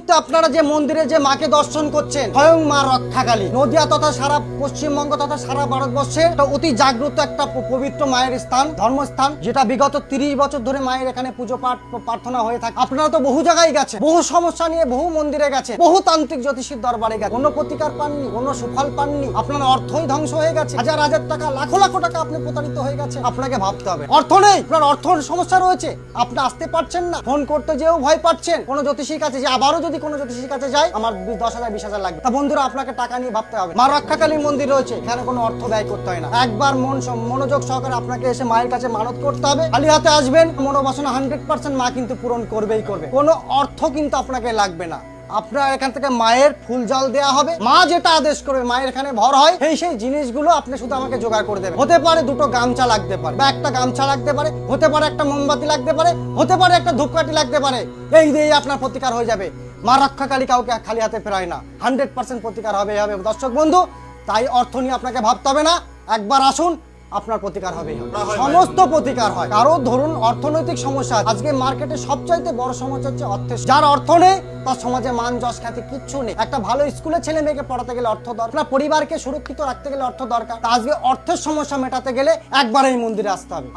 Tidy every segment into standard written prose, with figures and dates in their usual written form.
মুহূর্তে আপনারা যে মন্দিরে যে মাকে দর্শন করছেন স্বয়ং মা রক্ষাকালী, নদিয়া তথা সারা পশ্চিমবঙ্গ তথা সারা ভারতবর্ষে একটা অতি জাগ্রত একটা পবিত্র মায়ের স্থান, ধর্মস্থান, যেটা বিগত 30 বছর ধরে মায়ের এখানে পুজো পাঠ প্রার্থনা হয়ে থাকে। আপনারা তো বহু জায়গায় গেছে, বহু সমস্যা নিয়ে বহু মন্দিরে গেছে, বহু তান্ত্রিক জ্যোতিষীর দরবারে গেছে, কোনো প্রতিকার পাননি, কোনো সুফল পাননি, আপনার অর্থই ধ্বংস হয়ে গেছে, হাজার হাজার টাকা, লাখো লাখো টাকা আপনি প্রতারিত হয়ে গেছে। আপনাকে ভাবতে হবে, অর্থ নেই, আপনার অর্থের সমস্যা রয়েছে, আপনি আসতে পারছেন না, ফোন করতে যেও ভয় পাচ্ছেন, কোনো জ্যোতিষীর কাছে যে আবারও যদি কোনো জ্যোতিষীর কাছে যাই আমার 10,000 20,000 লাগবে। তা বন্ধুরা, আপনাকে টাকা নিয়ে ভাবতে হবে। মা রক্ষাকালীর মন্দির রয়েছে, এখানে কোনো অর্থ ব্যয় করতে হয় না। একবার মনোযোগ সহকারে আপনাকে এসে মায়ের কাছে মানত করতে হবে, খালি হাতে আসবেন, মনোবাসনা 100% মা কিন্তু পূরণ করবেই করবে। কোনো অর্থ কিন্তু আপনাকে লাগবে না। আপনার এখান থেকে মায়ের ফুল জল দেওয়া হবে, মা যেটা আদেশ করবে, মায়ের এখানে ভর হয়, সেই জিনিসগুলো আপনি শুধু আমাকে জোগাড় করে দেবেন। হতে পারে দুটো গামছা লাগতে পারে, বা একটা গামছা লাগতে পারে, হতে পারে একটা মোমবাতি লাগতে পারে, হতে পারে একটা ধূপকাঠি লাগতে পারে। এই দিয়ে আপনার প্রতিকার হয়ে যাবে। মা রক্ষাকালী কাউকে খালি হাতে ফেরায় না, 100% প্রতিকার হবে। দর্শক বন্ধু, তাই অর্থ নিয়ে আপনাকে ভাবতে হবে না, একবার আসুন, আপনার প্রতিকার হবে, সমস্ত প্রতিকার হয়। কারো ধরুন অর্থনৈতিক সমস্যা, আজকে মার্কেটে সবচাইতে বড় সমস্যা হচ্ছে অর্থের। যার অর্থ নেই তার সমাজে মান যশ খ্যাতি কিচ্ছু নেই। একটা ভালো স্কুলে ছেলে মেয়েকে পড়াতে গেলে অর্থ দরকার, আপনার পরিবারকে সুরক্ষিত রাখতে গেলে অর্থ দরকার। আজকে অর্থের সমস্যা মেটাতে গেলে একবার এই মন্দিরে আসতে হবে।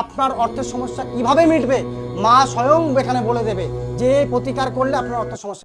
আপনার অর্থের সমস্যা কিভাবে মিটবে মা স্বয়ং এখানে বলে দেবে, যে প্রতিকার করলে আপনার অর্থ সমস্যা